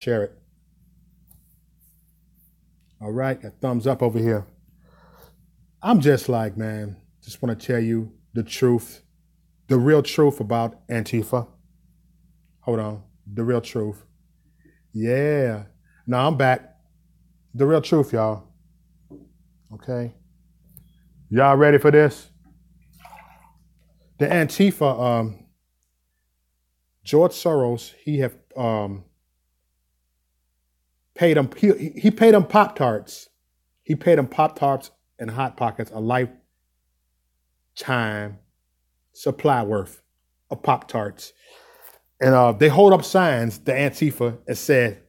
Share it. All right, a thumbs up over here. I'm just like, man, just want to tell you the truth, the real truth about Antifa. Hold on, the real truth. Yeah. Now I'm back. The real truth, y'all. Okay. Y'all ready for this? The Antifa, George Soros, he have paid them. He paid them Pop Tarts. He paid them Pop Tarts and Hot Pockets a lifetime supply worth of Pop Tarts. And they hold up signs, the Antifa, and said,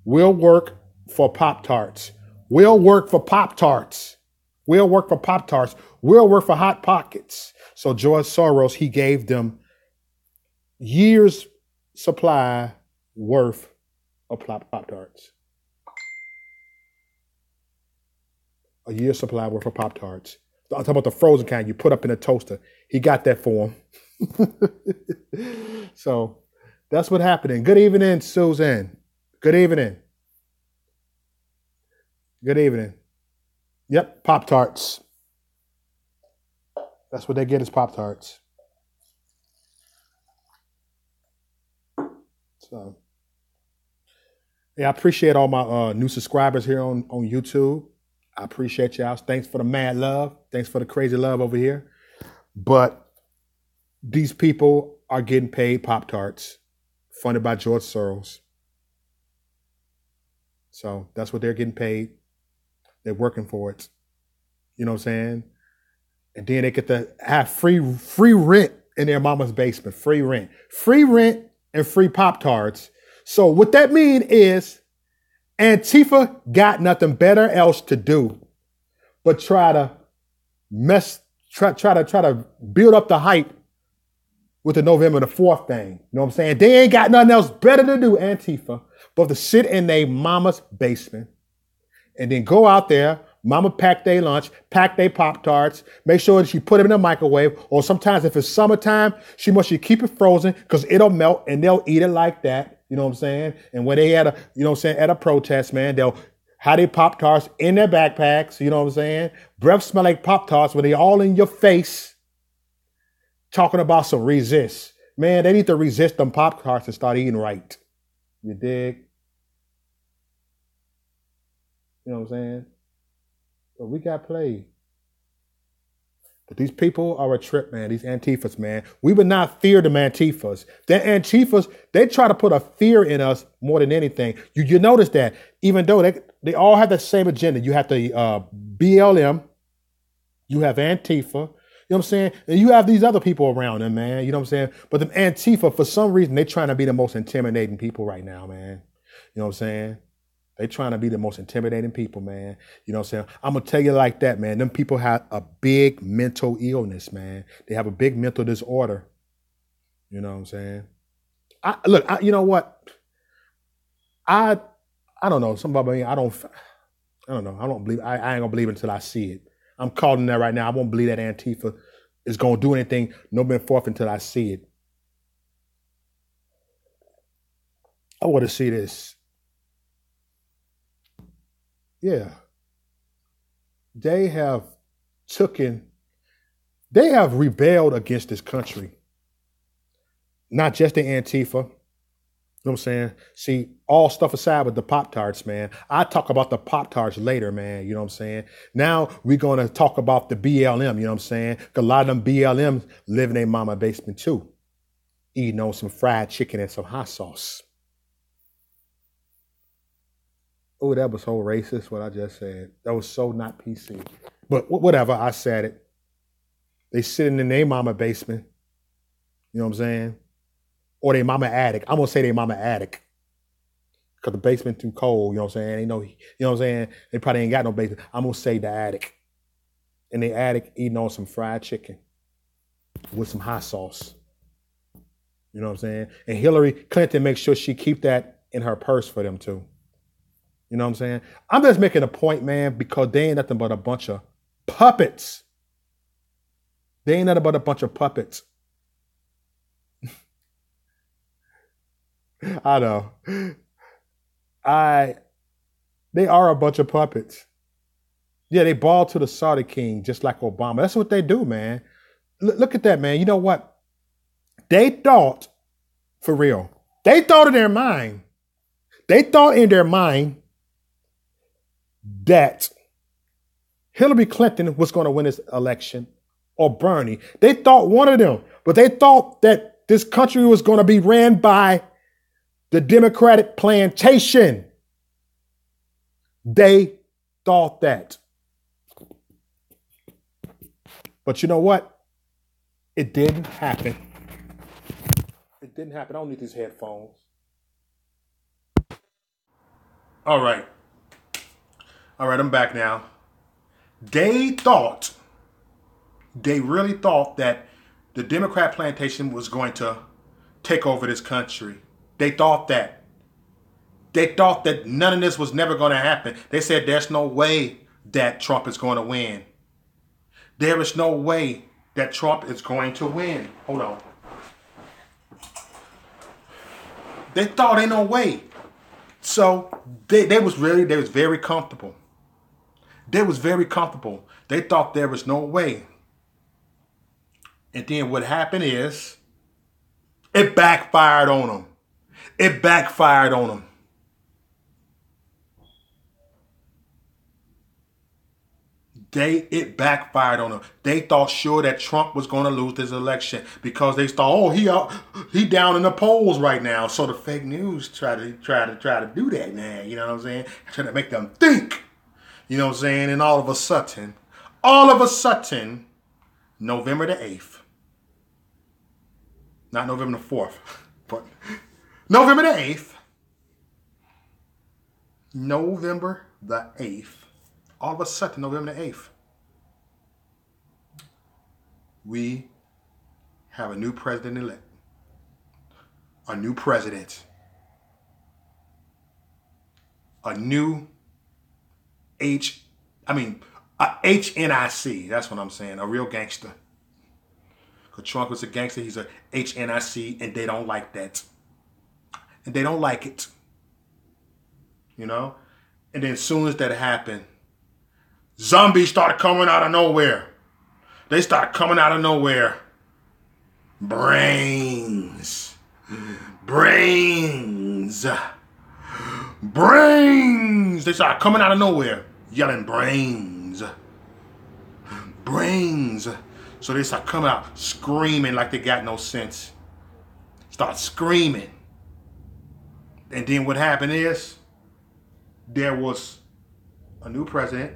"We'll work for Pop Tarts. We'll work for Pop Tarts. We'll work for Pop Tarts. We'll work for Hot Pockets." So George Soros, he gave them years supply worth of Pop Tarts. A year's supply worth of Pop Tarts. I'm talking about the frozen kind you put up in a toaster. He got that for him. So that's what happened. Good evening, Susan. Good evening. Good evening. Yep, Pop Tarts. That's what they get is Pop Tarts. So, yeah, I appreciate all my new subscribers here on YouTube. I appreciate y'all. Thanks for the mad love. Thanks for the crazy love over here. But these people are getting paid Pop Tarts, funded by George Soros. So that's what they're getting paid. They're working for it. You know what I'm saying? And then they get to have free rent in their mama's basement. Free rent and free Pop Tarts. So what that means is Antifa got nothing better else to do but try to build up the hype with the November the 4th thing. You know what I'm saying? They ain't got nothing else better to do, Antifa, but to sit in their mama's basement and then go out there. Mama pack their lunch, pack their Pop-Tarts, make sure that she put them in the microwave, or sometimes if it's summertime, she must keep it frozen because it'll melt and they'll eat it like that. You know what I'm saying? And when they at a protest, man, they'll have their Pop-Tarts in their backpacks, you know what I'm saying? Breath smell like Pop-Tarts when they all in your face talking about some resist. Man, they need to resist them Pop-Tarts and start eating right. You dig? You know what I'm saying? But we got played. But these people are a trip, man. These Antifas, man. We would not fear them Antifas. The Antifas, they try to put a fear in us more than anything. You notice that even though they all have the same agenda. You have the BLM. You have Antifa. You know what I'm saying? And you have these other people around them, man. You know what I'm saying? But the Antifa, for some reason, they're trying to be the most intimidating people right now, man. You know what I'm saying? They trying to be the most intimidating people, man. You know what I'm saying? I'm going to tell you like that, man. Them people have a big mental illness, man. They have a big mental disorder. You know what I'm saying? You know what? I don't know. Somebody, I don't know. I don't believe, I ain't going to believe it until I see it. I'm calling that right now. I won't believe that Antifa is going to do anything November 4th until I see it. I want to see this. Yeah. They have rebelled against this country. Not just the Antifa. You know what I'm saying? See, all stuff aside with the Pop-Tarts, man. I talk about the Pop-Tarts later, man. You know what I'm saying? Now we're going to talk about the BLM, you know what I'm saying? Because a lot of them BLMs live in their mama basement too. Eating on some fried chicken and some hot sauce. Oh, that was so racist, what I just said. That was so not PC. But whatever, I said it. They sitting in their mama basement. You know what I'm saying? Or their mama attic. I'm going to say their mama attic. Because the basement too cold, you know what I'm saying? You know what I'm saying? They probably ain't got no basement. I'm going to say the attic. In the attic, eating on some fried chicken with some hot sauce. You know what I'm saying? And Hillary Clinton makes sure she keep that in her purse for them too. You know what I'm saying? I'm just making a point, man, because they ain't nothing but a bunch of puppets. They ain't nothing but a bunch of puppets. I know. I they are a bunch of puppets. Yeah, they ball to the Saudi king just like Obama. That's what they do, man. Look at that, man. You know what? They thought, for real, they thought in their mind, they thought in their mind that Hillary Clinton was going to win this election or Bernie. They thought one of them, but they thought that this country was going to be ran by the Democratic plantation. They thought that. But you know what? It didn't happen. It didn't happen. I don't need these headphones. All right. All right, I'm back now. They really thought that the Democrat plantation was going to take over this country. They thought that. They thought that none of this was never going to happen. They said there's no way that Trump is going to win. There is no way that Trump is going to win. Hold on. They thought ain't no way. So they was very comfortable. They was very comfortable. They thought there was no way. And then what happened is it backfired on them. It backfired on them. It backfired on them. They thought sure that Trump was going to lose this election because they thought, he down in the polls right now. So the fake news try to do that, man. You know what I'm saying? Trying to make them think. You know what I'm saying? And all of a sudden, November the 8th, not November the 4th, but November the 8th, all of a sudden, November the 8th, we have a new president-elect. A new president. A new HNIC. That's what I'm saying. A real gangster. Because Trump was a gangster. He's a HNIC, and they don't like that. And they don't like it. You know? And then as soon as that happened, zombies started coming out of nowhere. They started coming out of nowhere. Brains. They started coming out of nowhere, yelling brains. So they start coming out screaming like they got no sense. Start screaming. And then what happened is there was a new president.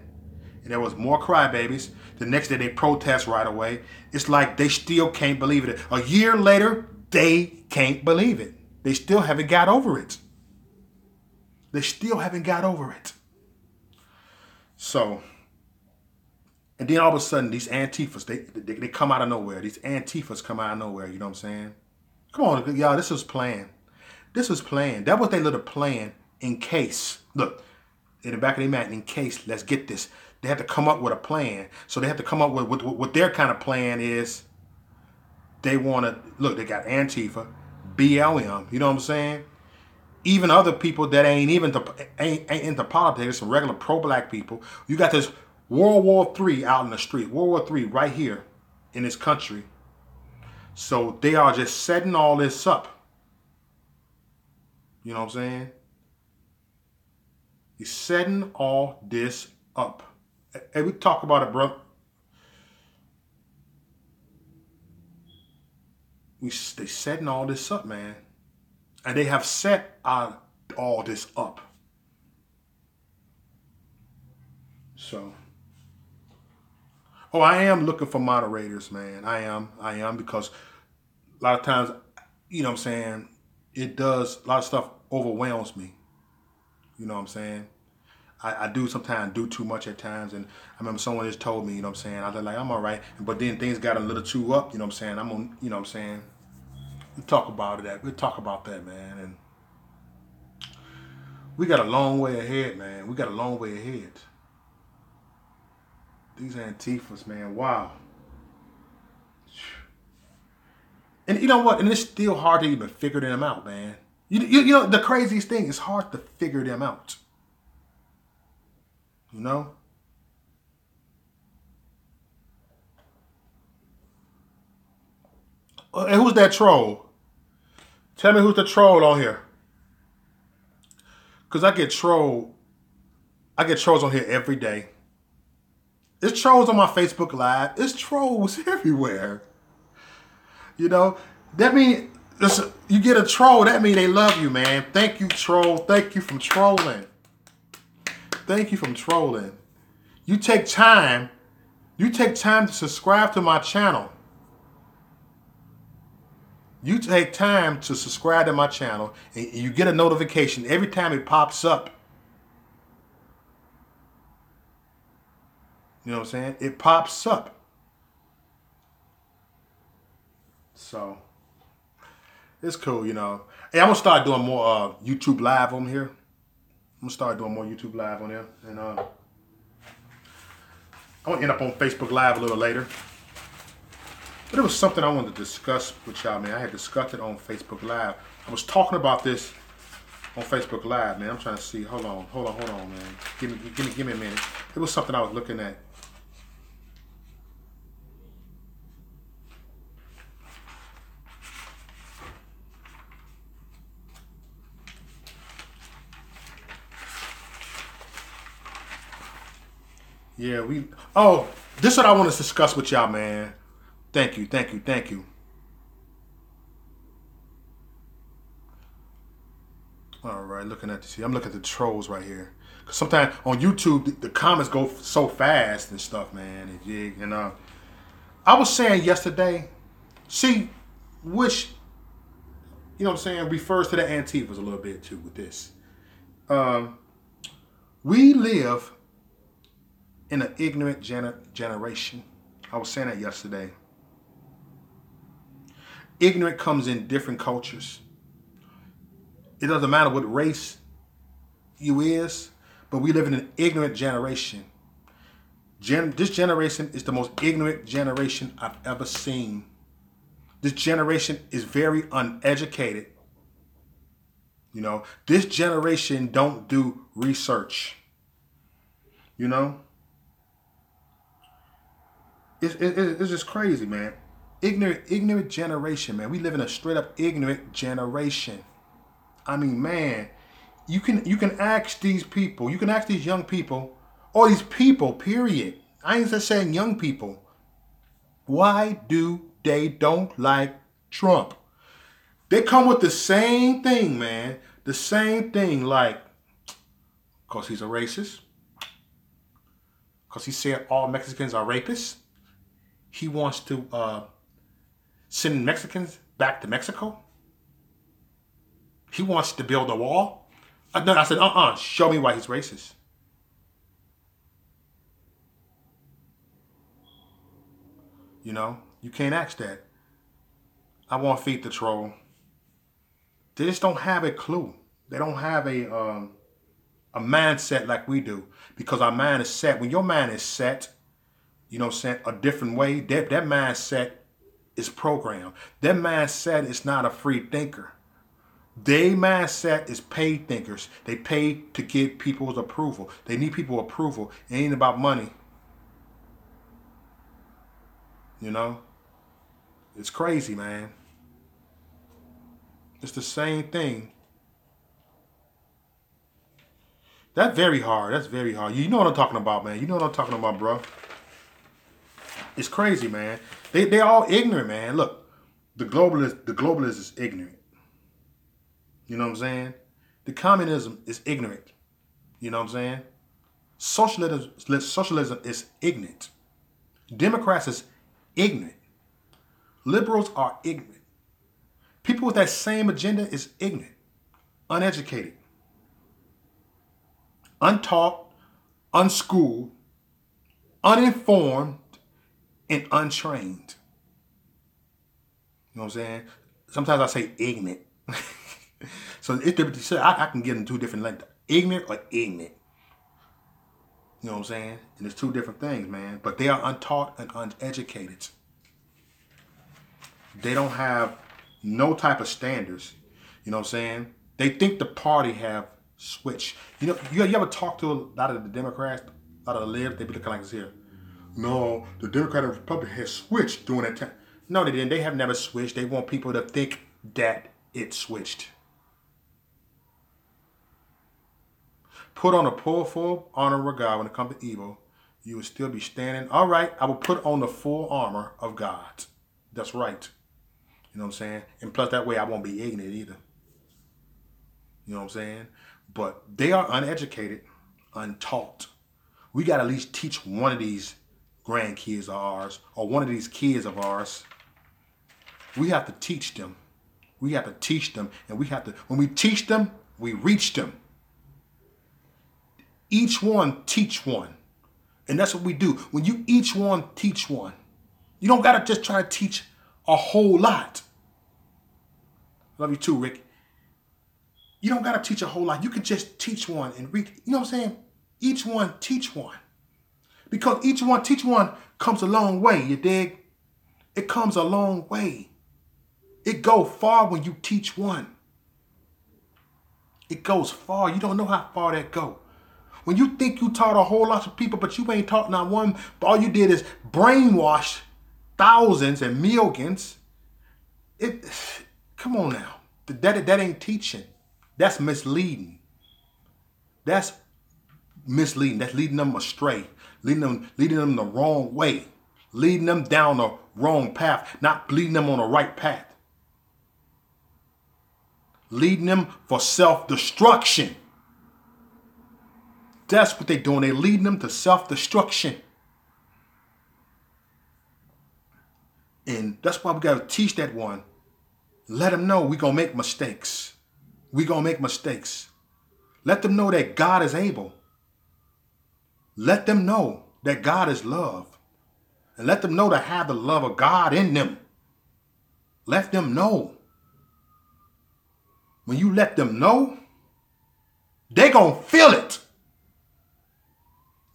And there was more crybabies. The next day they protest right away. It's like they still can't believe it. A year later, they can't believe it. They still haven't got over it. So, and then all of a sudden, these Antifas, they come out of nowhere. These Antifas come out of nowhere, you know what I'm saying? Come on, y'all, this was planned. That was their little plan in case. Look, in the back of their mind, in case, let's get this. They have to come up with a plan. So they have to come up with what their kind of plan is. They want to, look, they got Antifa, BLM, you know what I'm saying? Even other people that ain't into politics, some regular pro-black people. You got this World War III out in the street. World War III right here in this country. So they are just setting all this up. You know what I'm saying? He's setting all this up. Hey, we talk about it, bro. They setting all this up, man. And they have set all this up. So. Oh, I am looking for moderators, man. I am because a lot of times, you know what I'm saying, a lot of stuff overwhelms me. You know what I'm saying? I do sometimes do too much at times, and I remember someone just told me, you know what I'm saying, I was like, I'm all right, but then things got a little too up, you know what I'm saying, you know what I'm saying, we'll talk about that, man, and we got a long way ahead, man, These Antifas, man, wow. And you know what, and it's still hard to even figure them out, man. You know, the craziest thing is hard to figure them out. You know? And who's that troll? Tell me who's the troll on here. Because I get trolls on here every day. It's trolls on my Facebook Live. It's trolls everywhere. You know? That means you get a troll, that means they love you, man. Thank you, troll. Thank you from trolling. Thank you from trolling. You take time to subscribe to my channel. You take time to subscribe to my channel and you get a notification every time it pops up. You know what I'm saying? It pops up. So, it's cool, you know. Hey, I'm going to start doing more YouTube Live on here. I'm going to start doing more YouTube Live on here. And I'm going to end up on Facebook Live a little later. But it was something I wanted to discuss with y'all, man. I had discussed it on Facebook Live. I was talking about this on Facebook Live, man. I'm trying to see. Hold on, man. Give me a minute. It was something I was looking at. Yeah, this is what I want to discuss with y'all, man. Thank you. All right, looking at this here. I'm looking at the trolls right here. Cause sometimes on YouTube, the comments go so fast and stuff, man. And I was saying yesterday, see, which, you know what I'm saying, refers to the Antifas a little bit too with this. We live in an ignorant generation. I was saying that yesterday. Ignorant comes in different cultures. It doesn't matter what race you is, but we live in an ignorant generation. This generation is the most ignorant generation I've ever seen. This generation is very uneducated. You know, this generation don't do research. You know? It's just crazy, man. Ignorant generation, man. We live in a straight up ignorant generation. I mean, man, you can ask these people, you can ask these young people, or these people, period. I ain't just saying young people. Why do they don't like Trump? They come with the same thing, man. The same thing, like, because he's a racist. Because he said all Mexicans are rapists. He wants to send Mexicans back to Mexico. He wants to build a wall. I said, show me why he's racist. You know, you can't ask that. I won't feed the troll. They just don't have a clue. They don't have a mindset like we do. Because our mind is set. When your mind is set, you know what I'm saying, a different way, that mindset is programmed. That mindset is not a free thinker. Their mindset is paid thinkers. They pay to get people's approval. They need people's approval. It ain't about money. You know? It's crazy, man. It's the same thing. That's very hard. You know what I'm talking about, man. You know what I'm talking about, bro. It's crazy, man. They all ignorant, man. Look, the globalist is ignorant. You know what I'm saying? The communism is ignorant. You know what I'm saying? Socialism is ignorant. Democrats is ignorant. Liberals are ignorant. People with that same agenda is ignorant, uneducated, untaught, unschooled, uninformed, and untrained. You know what I'm saying? Sometimes I say ignorant. So I can get in two different lengths. Ignorant or ignorant. You know what I'm saying? And it's two different things, man. But they are untaught and uneducated. They don't have no type of standards. You know what I'm saying? They think the party have switched. You know, you ever talk to a lot of the Democrats, a lot of the libs, they be looking like this here. No, the Democrat and Republican has switched during that time. No, they didn't. They have never switched. They want people to think that it switched. Put on a full armor of God when it comes to evil. You will still be standing. All right, I will put on the full armor of God. That's right. You know what I'm saying? And plus that way I won't be ignorant either. You know what I'm saying? But they are uneducated, untaught. We got to at least teach one of these grandkids of ours or one of these kids of ours. We have to teach them. We have to teach them. And we have to, when we teach them, we reach them. Each one teach one. And that's what we do. When you each one teach one, you don't got to just try to teach a whole lot. Love you too, Rick. You don't got to teach a whole lot. You can just teach one and read. You know what I'm saying? Each one teach one. Because each one teach one comes a long way, you dig? It comes a long way. It goes far when you teach one. It goes far. You don't know how far that goes. When you think you taught a whole lot of people, but you ain't taught not one, but all you did is brainwash thousands and millions. Come on now. That ain't teaching. That's misleading. That's misleading. That's leading them astray. Leading them the wrong way. Leading them down the wrong path. Not leading them on the right path. Leading them for self-destruction. That's what they're doing. They're leading them to self-destruction. And that's why we got to teach that one. Let them know we're going to make mistakes. We're going to make mistakes. Let them know that God is able. Let them know that God is love. And let them know to have the love of God in them. Let them know. When you let them know, they're going to feel it.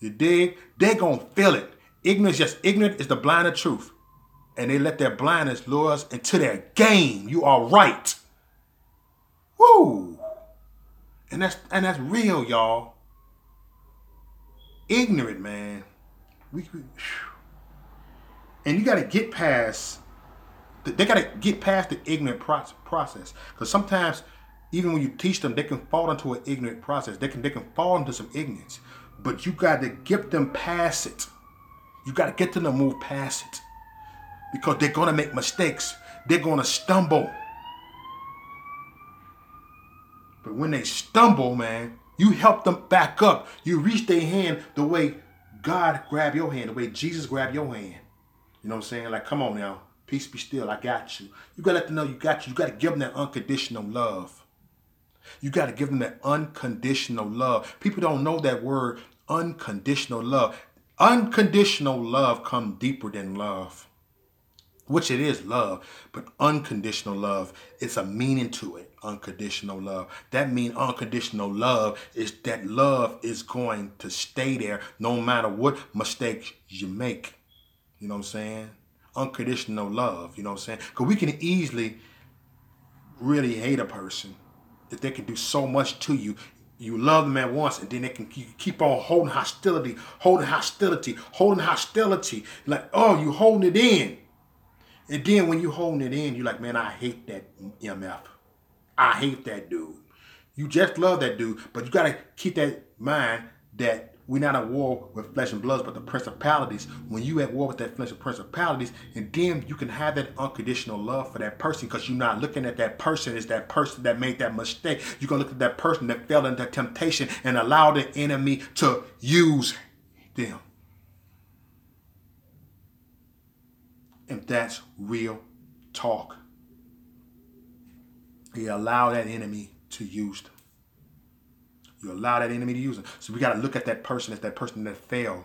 You dig? They're going to feel it. Ignorance is the blind of truth. And they let their blindness lure us into their game. You are right. Woo! And that's real, y'all. Ignorant, man. And you got to get past. They got to get past the ignorant process. Because sometimes, even when you teach them, they can fall into an ignorant process. They can fall into some ignorance. But you got to get them past it. You got to get them to move past it. Because they're going to make mistakes. They're going to stumble. But when they stumble, man, you help them back up. You reach their hand the way God grabbed your hand, the way Jesus grabbed your hand. You know what I'm saying? Like, come on now. Peace be still. I got you. You got to let them know you got you. You got to give them that unconditional love. You got to give them that unconditional love. People don't know that word, unconditional love. Unconditional love comes deeper than love. Which it is love, but unconditional love, it's a meaning to it, unconditional love. That means unconditional love is that love is going to stay there no matter what mistakes you make. You know what I'm saying? Unconditional love, you know what I'm saying? Because we can easily really hate a person if they can do so much to you. You love them at once, and then they can keep on holding hostility. Like, oh, you holding it in. And then when you holding it in, you're like, man, I hate that MF. I hate that dude. You just love that dude, but you got to keep that in mind that we're not at war with flesh and blood, but the principalities. When you at war with that flesh and principalities, and then you can have that unconditional love for that person because you're not looking at that person as that person that made that mistake. You're going to look at that person that fell into temptation and allow the enemy to use them. And that's real talk. You allow that enemy to use them. You allow that enemy to use them. So we got to look at that person as that person that fell.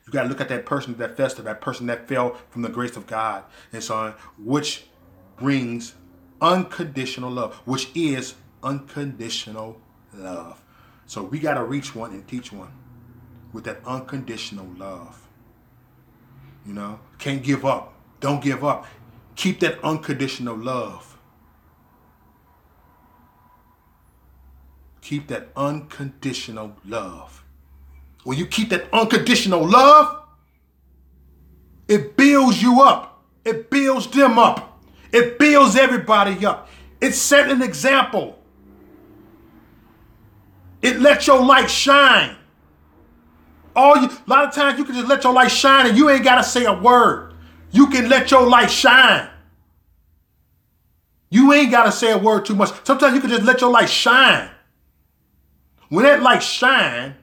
You got to look at that person that fell, that person that fell from the grace of God and so on, which brings unconditional love, which is unconditional love. So we got to reach one and teach one with that unconditional love. You know, can't give up. Don't give up. Keep that unconditional love. Keep that unconditional love. When you keep that unconditional love, it builds you up. It builds them up. It builds everybody up. It set an example. It lets your light shine. A lot of times you can just let your light shine and you ain't got to say a word. You can let your light shine. You ain't got to say a word too much. Sometimes you can just let your light shine. When that light shine,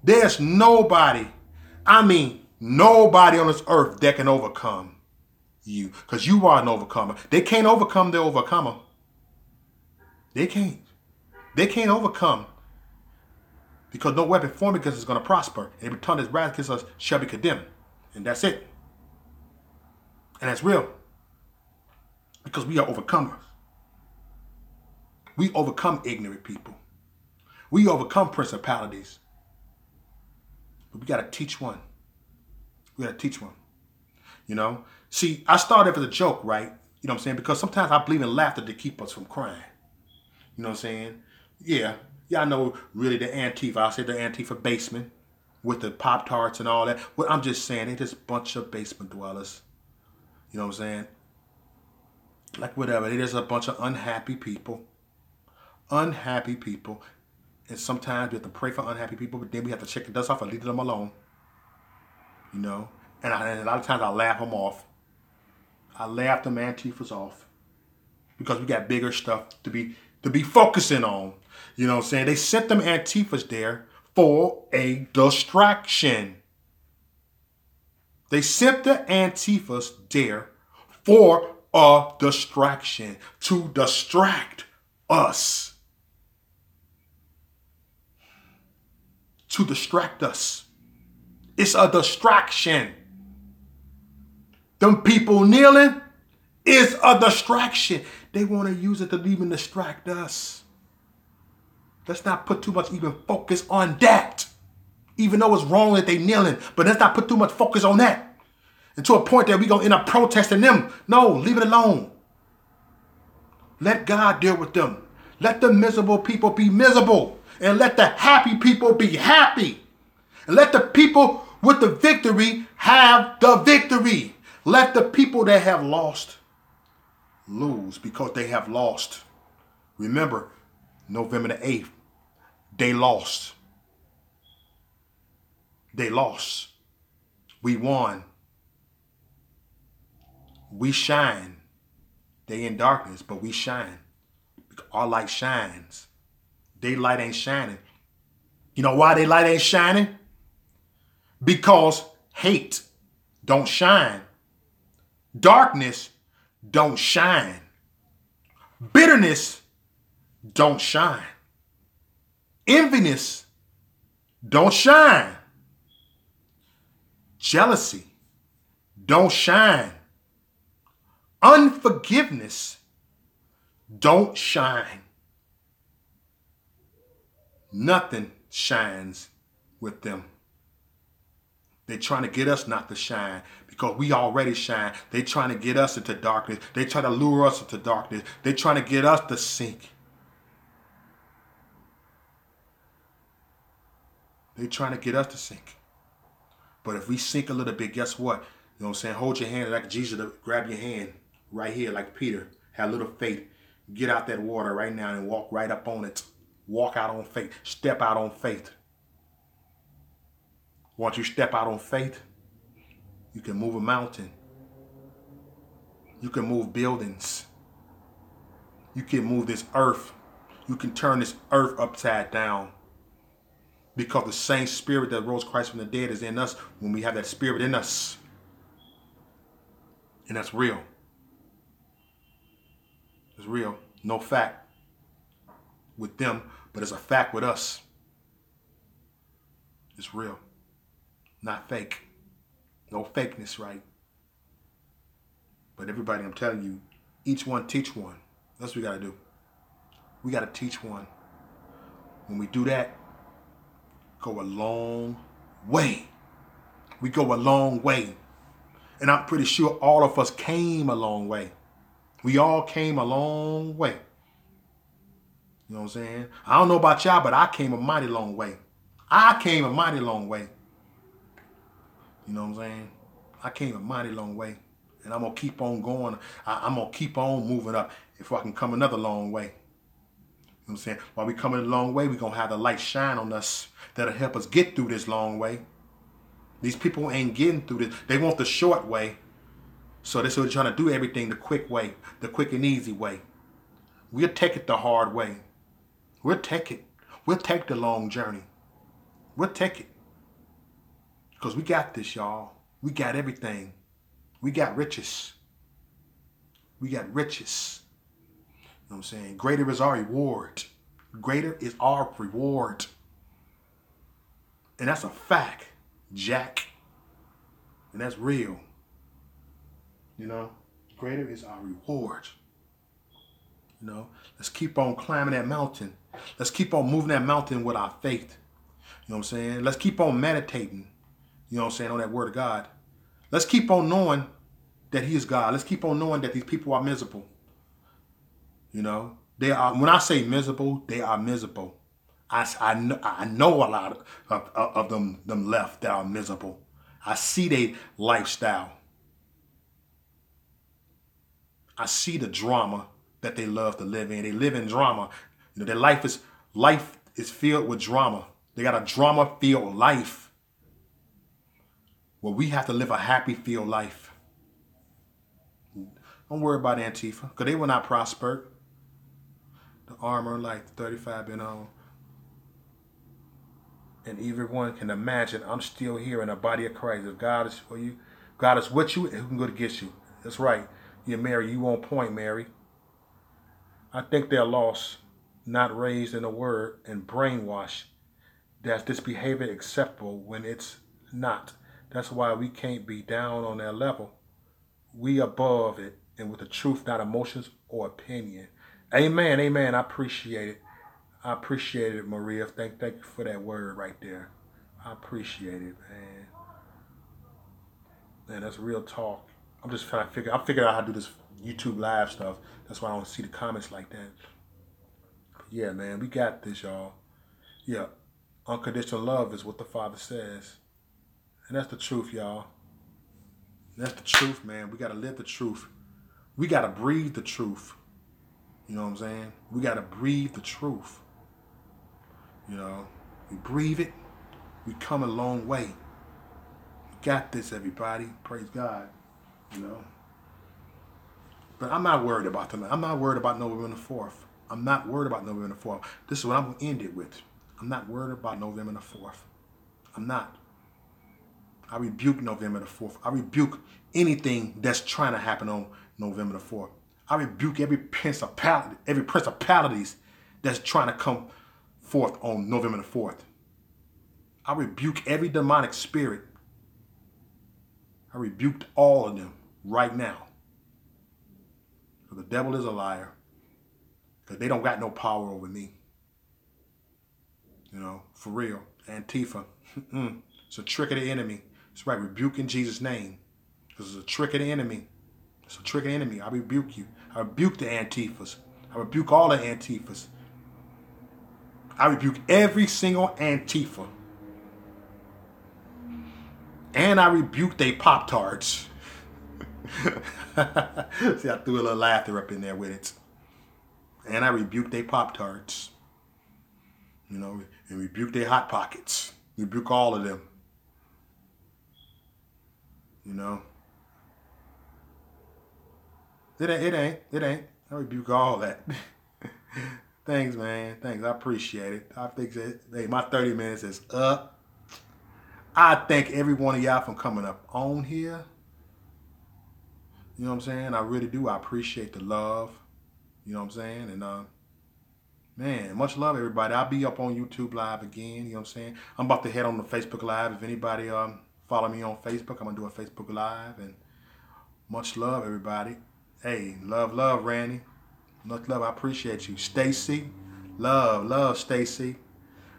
there's nobody, nobody on this earth that can overcome you, because you are an overcomer. They can't overcome the overcomer. They can't. They can't overcome, because no weapon formed against us is going to prosper. And every tongue that's rising against us shall be condemned. And that's it. And that's real. Because we are overcomers. We overcome ignorant people. We overcome principalities. But we got to teach one. We got to teach one. You know? See, I started as a joke, right? You know what I'm saying? Because sometimes I believe in laughter to keep us from crying. You know what I'm saying? Yeah. Y'all know really the Antifa. I said the Antifa basement with the POPTARTS and all that. Well, I'm just saying, they're just a bunch of basement dwellers. You know what I'm saying? Like whatever. They're just a bunch of unhappy people. Unhappy people. And sometimes we have to pray for unhappy people, but then we have to check the dust off and leave them alone. You know? And a lot of times I laugh them off. I laugh them Antifas off. Because we got bigger stuff to be focusing on. You know what I'm saying? They sent them Antifas there for a distraction. They sent the Antifas there for a distraction. To distract us. To distract us. It's a distraction. Them people kneeling is a distraction. They want to use it to even distract us. Let's not put too much even focus on that. Even though it's wrong that they kneeling. But let's not put too much focus on that. And to a point that we're going to end up protesting them. No, leave it alone. Let God deal with them. Let the miserable people be miserable. And let the happy people be happy. And let the people with the victory have the victory. Let the people that have lost lose because they have lost. Remember, November the 8th, they lost. They lost. We won. We shine. They in darkness, but we shine. Our light shines. Their light ain't shining. You know why their light ain't shining? Because hate don't shine. Darkness don't shine. Bitterness don't shine. Enviness don't shine. Jealousy don't shine. Unforgiveness don't shine. Nothing shines with them. They're trying to get us not to shine because we already shine. They're trying to get us into darkness. They try to lure us into darkness. They're trying to get us to sink. They're trying to get us to sink. But if we sink a little bit, guess what? You know what I'm saying? Hold your hand like Jesus to grab your hand right here like Peter. Have a little faith. Get out that water right now and walk right up on it. Walk out on faith. Step out on faith. Once you step out on faith, you can move a mountain. You can move buildings. You can move this earth. You can turn this earth upside down. Because the same spirit that rose Christ from the dead is in us when we have that spirit in us. And that's real. It's real. No fact with them, but it's a fact with us. It's real. Not fake. No fakeness, right? But everybody, I'm telling you, each one teach one. That's what we got to do. We got to teach one. When we do that, go a long way. We go a long way. And I'm pretty sure all of us came a long way. We all came a long way. You know what I'm saying? I don't know about y'all, but I came a mighty long way. I came a mighty long way. You know what I'm saying? I came a mighty long way. And I'm going to keep on going. I'm going to keep on moving up if I can come another long way. You know what I'm saying? While we coming a long way, we're going to have the light shine on us that'll help us get through this long way. These people ain't getting through this. They want the short way. So they're trying to do everything the quick way, the quick and easy way. We'll take it the hard way. We'll take it. We'll take the long journey. We'll take it. Because we got this, y'all. We got everything. We got riches. We got riches. You know what I'm saying? Greater is our reward. Greater is our reward. And that's a fact, Jack. And that's real. You know? Greater is our reward. You know? Let's keep on climbing that mountain. Let's keep on moving that mountain with our faith. You know what I'm saying? Let's keep on meditating. You know what I'm saying? On that word of God. Let's keep on knowing that he is God. Let's keep on knowing that these people are miserable. You know? They are, when I say miserable, they are miserable. I know a lot of them left that are miserable. I see their lifestyle. I see the drama that they love to live in. They live in drama. You know, their life is filled with drama. They got a drama-filled life. Well, we have to live a happy-filled life. Don't worry about Antifa, because they will not prosper. The armor like 35 been on. And everyone can imagine I'm still here in the body of Christ. If God is for you, God is with you, and who can go to get you? That's right. Yeah, Mary, you on point, Mary. I think they're lost, not raised in the word, and brainwashed. That this behavior acceptable when it's not. That's why we can't be down on their level. We above it, and with the truth, not emotions or opinion. Amen, amen. I appreciate it. I appreciate it, Maria. Thank you for that word right there. I appreciate it, man. Man, that's real talk. I'm just trying to figure out how to do this YouTube live stuff. That's why I don't see the comments like that. Yeah, man, we got this, y'all. Yeah, unconditional love is what the Father says. And that's the truth, y'all. That's the truth, man. We got to live the truth. We got to breathe the truth. You know what I'm saying? We got to breathe the truth. You know, we breathe it. We come a long way. We got this, everybody. Praise God. You know. But I'm not worried about them. I'm not worried about November the 4th. I'm not worried about November the 4th. This is what I'm going to end it with. I'm not worried about November the 4th. I'm not. I rebuke November the 4th. I rebuke anything that's trying to happen on November the 4th. I rebuke every principalities that's trying to come forth on November the 4th. I rebuke every demonic spirit. I rebuked all of them right now. Because the devil is a liar. Because they don't got no power over me. You know, for real. Antifa. It's a trick of the enemy. That's right, rebuke in Jesus' name. Because it's a trick of the enemy. It's a trick of the enemy. I rebuke you. I rebuke the Antifas. I rebuke all the Antifas. I rebuke every single Antifa. And I rebuke they POPTARTS. See, I threw a little laughter up in there with it. And I rebuke they POPTARTS. You know, and rebuke their Hot Pockets. Rebuke all of them. You know. It ain't. I rebuke all that. Thanks, man. Thanks. I appreciate it. I think that, hey, my 30 minutes is up. I thank every one of y'all for coming up on here. You know what I'm saying? I really do. I appreciate the love. You know what I'm saying? And man, much love, everybody. I'll be up on YouTube Live again. You know what I'm saying? I'm about to head on the Facebook Live. If anybody follow me on Facebook, I'm gonna do a Facebook Live. And much love, everybody. Hey, love, Randy. Much love. I appreciate you. Stacy. Love, Stacy.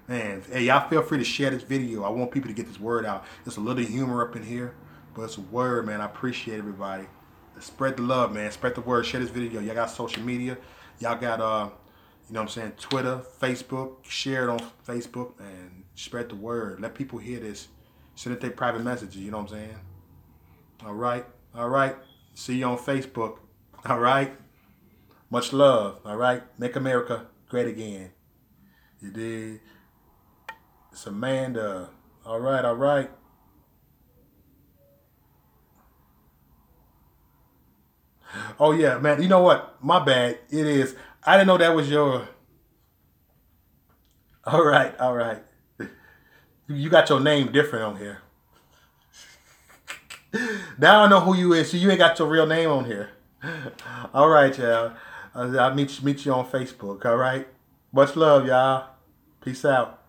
Man, hey, y'all feel free to share this video. I want people to get this word out. There's a little humor up in here, but it's a word, man. I appreciate everybody. Spread the love, man. Spread the word. Share this video. Y'all got social media. Y'all got You know what I'm saying? Twitter, Facebook, share it on Facebook and spread the word. Let people hear this. Send it their private messages, you know what I'm saying? All right. All right. See you on Facebook. All right. Much love. All right. Make America great again. You did. It's Amanda. All right. All right. Oh, yeah, man. You know what? My bad. It is. I didn't know that was your. All right. All right. You got your name different on here. Now I know who you is. So you ain't got your real name on here. All right, y'all. I'll meet you on Facebook. All right. Much love, y'all. Peace out.